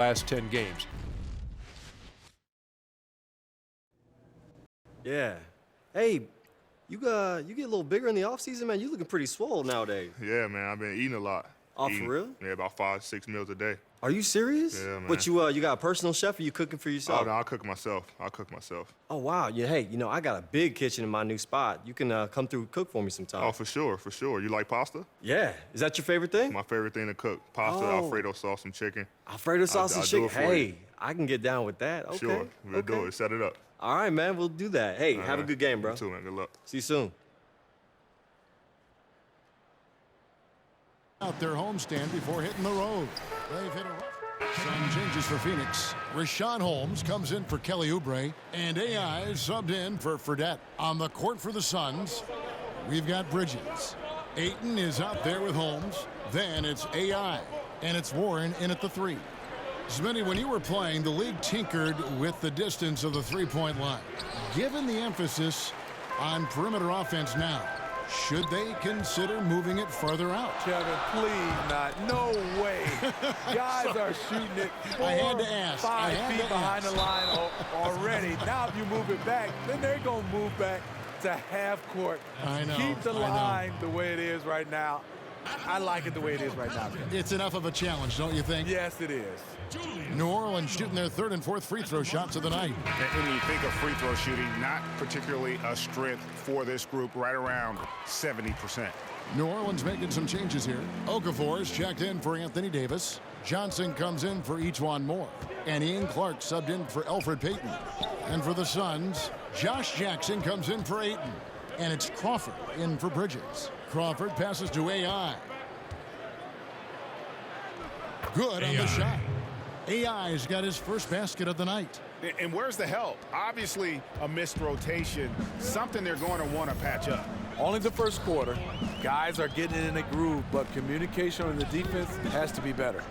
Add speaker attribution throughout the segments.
Speaker 1: last 10 games.
Speaker 2: Yeah. Hey, you get a little bigger in the offseason, man. You looking pretty swole nowadays.
Speaker 3: Yeah, man, I've been eating a lot.
Speaker 2: Oh, for real?
Speaker 3: Yeah, about 5-6 meals a day.
Speaker 2: Are you serious?
Speaker 3: Yeah, man.
Speaker 2: But you got a personal chef, or you cooking for yourself?
Speaker 3: Oh, no, I cook myself.
Speaker 2: Oh, wow. Yeah, hey, I got a big kitchen in my new spot. You can come through and cook for me sometime.
Speaker 3: Oh, for sure. You like pasta?
Speaker 2: Yeah. Is that your favorite thing?
Speaker 3: My favorite thing to cook. Pasta, Alfredo sauce, and chicken.
Speaker 2: Alfredo sauce and chicken.
Speaker 3: Hey,
Speaker 2: Hey, I can get down with that. Okay.
Speaker 3: Sure, we'll do it. Set it up.
Speaker 2: All right, man. We'll do that. Hey, have a good game, bro.
Speaker 3: You too, man. Good luck.
Speaker 2: See you soon.
Speaker 4: Out their homestand before hitting the road. They've hit a rough. Some changes for Phoenix. Rashawn Holmes comes in for Kelly Oubre, and AI is subbed in for Fredette. On the court for the Suns, we've got Bridges. Ayton is out there with Holmes. Then it's AI, and it's Warren in at the 3. Smitty, when you were playing, the league tinkered with the distance of the three-point line. Given the emphasis on perimeter offense now, should they consider moving it further out?
Speaker 5: Kevin, please not. No way. Guys are shooting it 5 feet behind the line already. Now if you move it back, then they're going to move back to half court.
Speaker 4: I know.
Speaker 5: Keep the line the way it is right now. I like it the way it is right now.
Speaker 4: It's enough of a challenge, don't you think?
Speaker 5: Yes, it is.
Speaker 4: New Orleans shooting their 3rd and 4th free throw shots of the night.
Speaker 6: And when you think of free throw shooting, not particularly a strength for this group, right around 70%.
Speaker 4: New Orleans making some changes here. Okafor is checked in for Anthony Davis. Johnson comes in for Ejuan Moore. And Ian Clark subbed in for Elfrid Payton. And for the Suns, Josh Jackson comes in for Ayton. And it's Crawford in for Bridges. Crawford passes to AI. Good on the shot. AI's got his first basket of the night.
Speaker 6: And where's the help? Obviously, a missed rotation, something they're going to want to patch up.
Speaker 5: Only the first quarter. Guys are getting in a groove, but communication on the defense has to be better.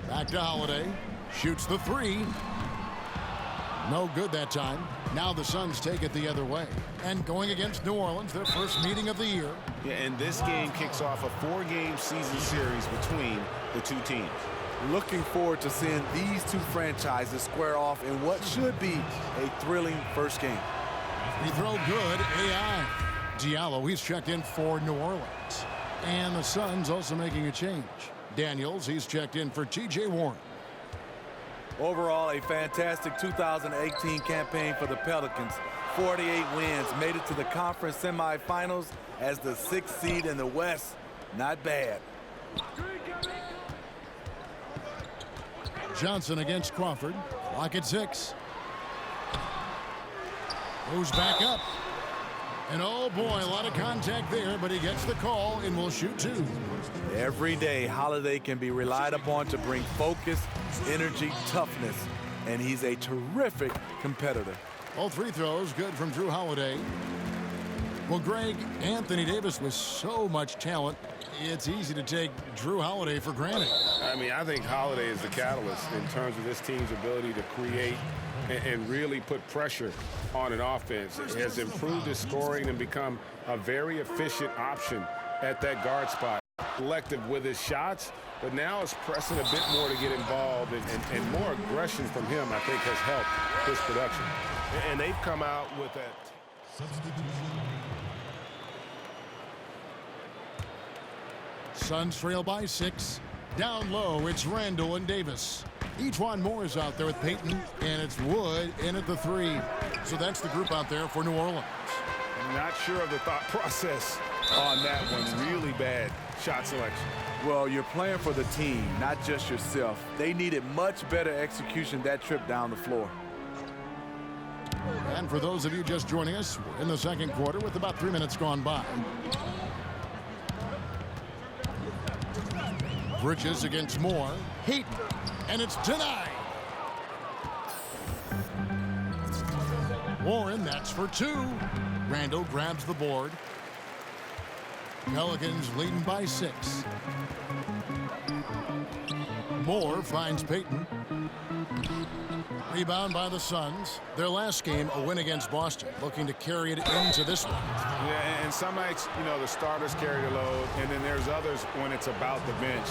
Speaker 4: Back to Holiday. Shoots the 3. No good that time. Now the Suns take it the other way. And going against New Orleans, their first meeting of the year.
Speaker 6: Yeah, and this game kicks off a 4-game season series between the two teams.
Speaker 5: Looking forward to seeing these two franchises square off in what should be a thrilling first game.
Speaker 4: Free throw good, AI. Diallo, he's checked in for New Orleans. And the Suns also making a change. Daniels, he's checked in for T.J. Warren.
Speaker 5: Overall, a fantastic 2018 campaign for the Pelicans. 48 wins, made it to the conference semifinals as the 6th seed in the West. Not bad.
Speaker 4: Johnson against Crawford. Clock at 6. Goes back up. And oh boy, a lot of contact there, but he gets the call and will shoot 2.
Speaker 5: Every day, Holiday can be relied upon to bring focus, energy, toughness, and he's a terrific competitor.
Speaker 4: All 3 throws good from Drew Holiday. Well, Greg, Anthony Davis with so much talent, it's easy to take Drew Holiday for granted.
Speaker 7: I mean, I think Holiday is the catalyst in terms of this team's ability to create and really put pressure on an offense. It has improved his scoring and become a very efficient option at that guard spot. Collective with his shots, but now it's pressing a bit more to get involved, and more aggression from him, I think, has helped his production. And they've come out with that.
Speaker 4: Suns trail by 6. Down low, it's Randall and Davis. Ejuan Moore is out there with Payton, and it's Wood in at the 3. So that's the group out there for New Orleans.
Speaker 6: I'm not sure of the thought process on that one. Really bad shot selection.
Speaker 5: Well, you're playing for the team, not just yourself. They needed much better execution that trip down the floor.
Speaker 4: And for those of you just joining us, we're in the second quarter with about 3 minutes gone by. Bridges against Moore. Heat. And it's denied. Warren, that's for 2. Randall grabs the board. Pelicans leading by 6. Moore finds Payton. Rebound by the Suns. Their last game, a win against Boston, looking to carry it into this one.
Speaker 6: Yeah, and some nights, you know, the starters carry the load, and then there's others when it's about the bench.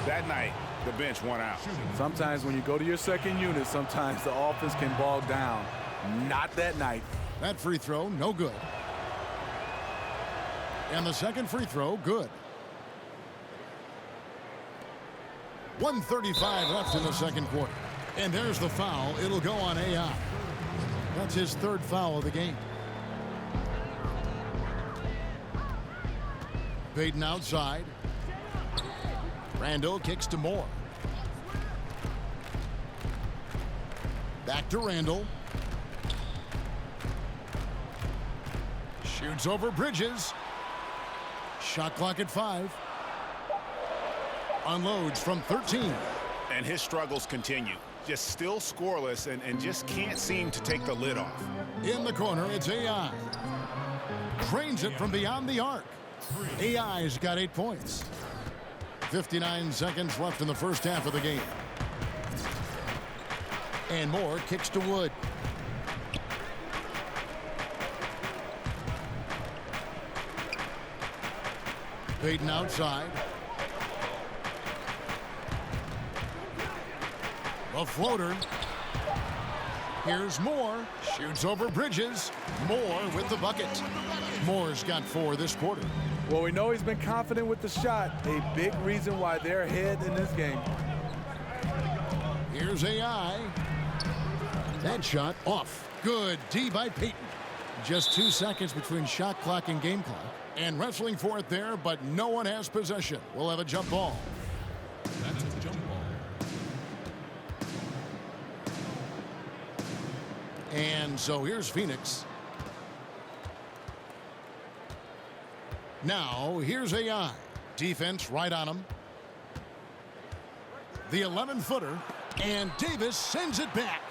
Speaker 6: That night, the bench won out.
Speaker 5: Sometimes when you go to your second unit, sometimes the offense can bog down. Not that night.
Speaker 4: That free throw, no good. And the second free throw, good. 1:35 left in the second quarter. And there's the foul. It'll go on AI. That's his third foul of the game. Payton outside. Randall kicks to Moore. Back to Randall. Shoots over Bridges. Shot clock at 5. Unloads from 13.
Speaker 6: And his struggles continue. Just still scoreless and just can't seem to take the lid off.
Speaker 4: In the corner, it's AI. Drains it from beyond the arc. AI's got 8 points. 59 seconds left in the first half of the game. And Moore kicks to Wood. Payton outside. A floater. Here's Moore. Shoots over Bridges. Moore with the bucket. Moore's got 4 this quarter.
Speaker 5: Well, we know he's been confident with the shot. A big reason why they're ahead in this game.
Speaker 4: Here's AI. That shot off. Good D by Payton. Just 2 seconds between shot clock and game clock. And wrestling for it there, but no one has possession. We'll have a jump ball. That's a jump ball. And so here's Phoenix. Now here's AI. Defense right on him. The 11-footer. And Davis sends it back.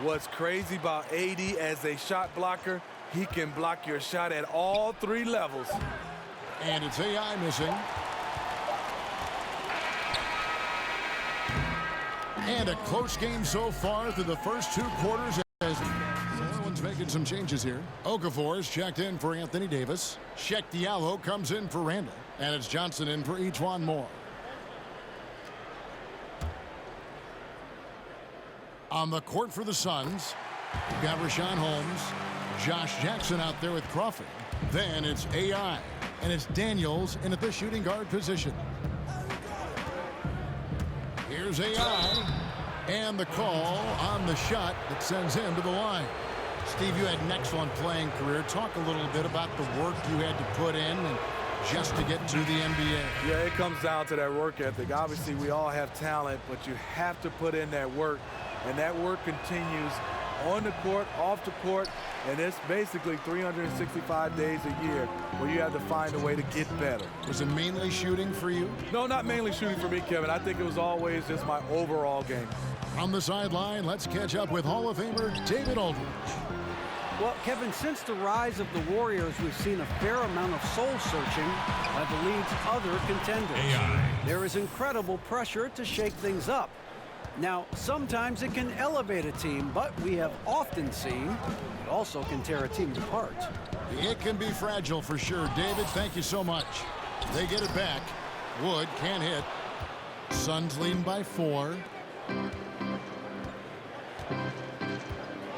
Speaker 5: What's crazy about AD as a shot blocker, he can block your shot at all 3 levels.
Speaker 4: And it's AI missing. And a close game so far through the first 2 quarters as New Orleans making some changes here. Okafor is checked in for Anthony Davis. Sheck Diallo comes in for Randall. And it's Johnson in for E'Twaun Moore. On the court for the Suns, we've got Rashawn Holmes, Josh Jackson out there with Crawford. Then it's AI, and it's Daniels in at the shooting guard position. Here's AI, and the call on the shot that sends him to the line. Steve, you had an excellent playing career. Talk a little bit about the work you had to put in and just to get to the NBA.
Speaker 5: Yeah, it comes down to that work ethic. Obviously, we all have talent, but you have to put in that work. And that work continues on the court, off the court, and it's basically 365 days a year where you have to find a way to get better.
Speaker 4: Was it mainly shooting for you?
Speaker 5: No, not mainly shooting for me, Kevin. I think it was always just my overall game.
Speaker 4: On the sideline, let's catch up with Hall of Famer David Aldridge.
Speaker 1: Well, Kevin, since the rise of the Warriors, we've seen a fair amount of soul-searching by the league's other contenders. There is incredible pressure to shake things up. Now, sometimes it can elevate a team, but we have often seen it also can tear a team apart.
Speaker 4: It can be fragile for sure. David, thank you so much. They get it back. Wood can't hit. Suns leading by 4.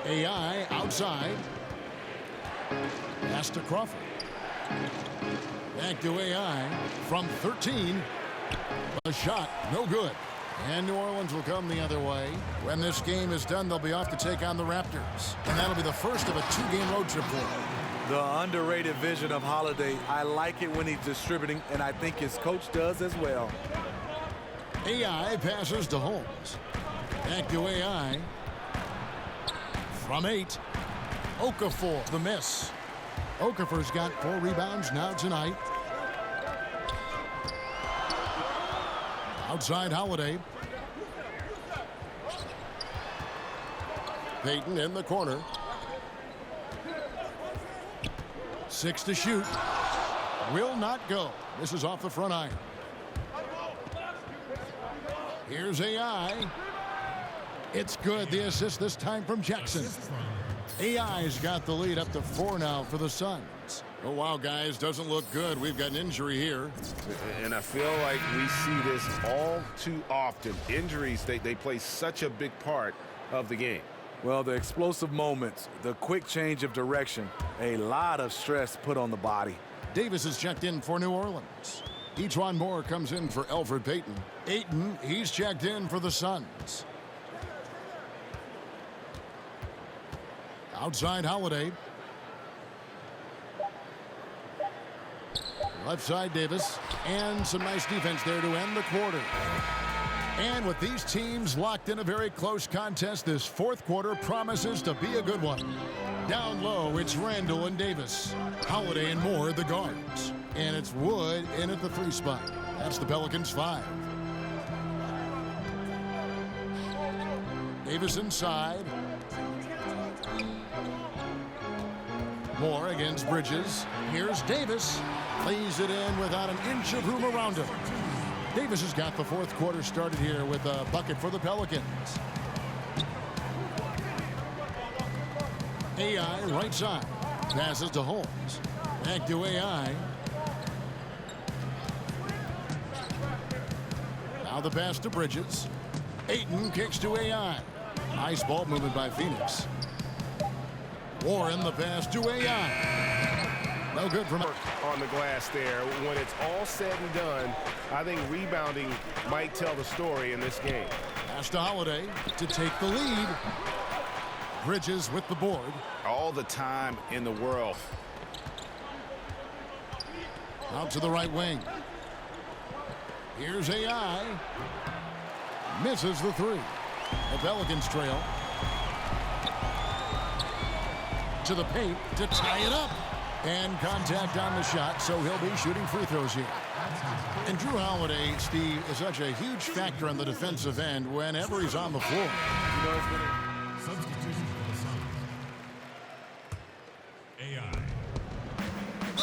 Speaker 4: AI outside. Pass to Crawford. Back to AI from 13. A shot, no good. And New Orleans will come the other way. When this game is done, they'll be off to take on the Raptors. And that'll be the first of a 2-game road trip for them.
Speaker 5: The underrated vision of Holiday. I like it when he's distributing, and I think his coach does as well.
Speaker 4: AI passes to Holmes. Back to AI. From 8. Okafor, the miss. Okafor's got 4 rebounds now tonight. Outside Holiday. Payton in the corner. 6 to shoot. Will not go. This is off the front iron. Here's AI. It's good. The assist this time from Jackson. AI's got the lead up to 4 now for the Suns. Oh, wow, guys, doesn't look good. We've got an injury here.
Speaker 7: And I feel like we see this all too often. Injuries, they play such a big part of the game.
Speaker 5: Well, the explosive moments, the quick change of direction, a lot of stress put on the body.
Speaker 4: Davis is checked in for New Orleans. Etwan Moore comes in for Elfrid Payton. Ayton, he's checked in for the Suns. Outside Holiday. Left side Davis. And some nice defense there to end the quarter. And with these teams locked in a very close contest, this fourth quarter promises to be a good one. Down low, it's Randall and Davis. Holiday and Moore, the guards. And it's Wood in at the 3 spot. That's the Pelicans 5. Davis inside. Moore against Bridges. Here's Davis. Lays it in without an inch of room around him. Davis has got the fourth quarter started here with a bucket for the Pelicans. AI right side. Passes to Holmes. Back to AI. Now the pass to Bridges. Ayton kicks to AI. Nice ball movement by Phoenix. Warren the pass to AI. No good from
Speaker 7: on the glass there. When it's all said and done, I think rebounding might tell the story in this game.
Speaker 4: Pass to Holiday to take the lead. Bridges with the board.
Speaker 7: All the time in the world.
Speaker 4: Out to the right wing. Here's AI. Misses the 3. The Pelicans trail. To the paint to tie it up. And contact on the shot, so he'll be shooting free throws here. And Drew Holiday, Steve, is such a huge factor on the defensive end whenever he's on the floor.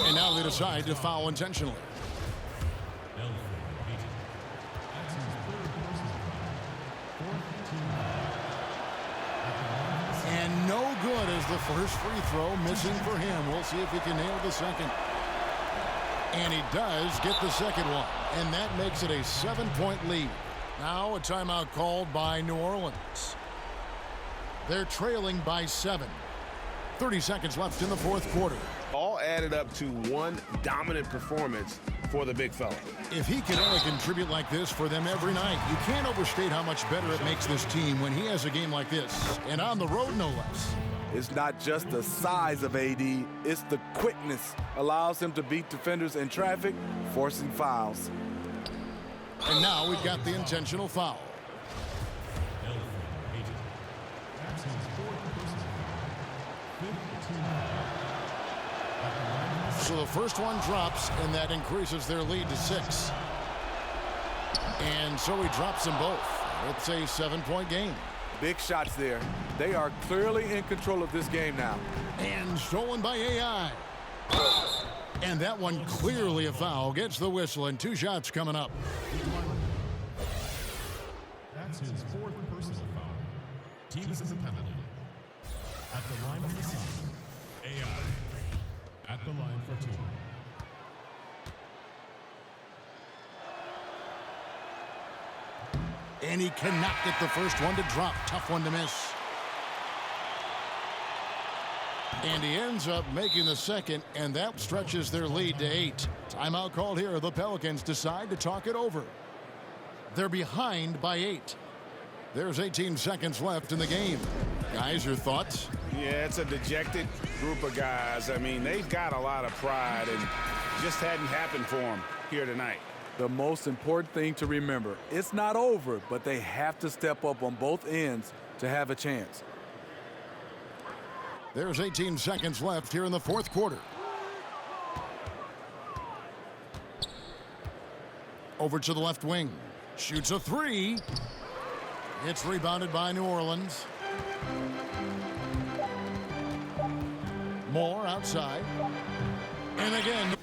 Speaker 4: And now they decide to foul intentionally. And no good as the first free throw missing for him. We'll see if he can nail the second. And he does get the second one. And that makes it a 7-point lead. Now a timeout called by New Orleans. They're trailing by 7. 30 seconds left in the fourth quarter.
Speaker 7: All added up to one dominant performance for the big fella.
Speaker 4: If he can only contribute like this for them every night, you can't overstate how much better it makes this team when he has a game like this. And on the road, no less.
Speaker 5: It's not just the size of AD, it's the quickness. Allows him to beat defenders in traffic, forcing fouls.
Speaker 4: And now we've got the intentional foul. So the first one drops, and that increases their lead to 6. And so he drops them both. It's a 7-point game.
Speaker 5: Big shots there. They are clearly in control of this game now.
Speaker 4: And stolen by AI. And that one clearly a foul. Gets the whistle, and 2 shots coming up.
Speaker 8: That's his 4th personal foul. Team misses a penalty. At the line for the Suns, AI. At the line for 2.
Speaker 4: And he cannot get the first one to drop. Tough one to miss. And he ends up making the second, and that stretches their lead to 8. Timeout called here. The Pelicans decide to talk it over. They're behind by 8. There's 18 seconds left in the game. Guys, your thoughts?
Speaker 7: Yeah, it's a dejected group of guys. I mean, they've got a lot of pride, and just hadn't happened for them here tonight.
Speaker 5: The most important thing to remember, it's not over, but they have to step up on both ends to have a chance.
Speaker 4: There's 18 seconds left here in the fourth quarter. Over to the left wing. Shoots a 3. It's rebounded by New Orleans. Moore outside. And again.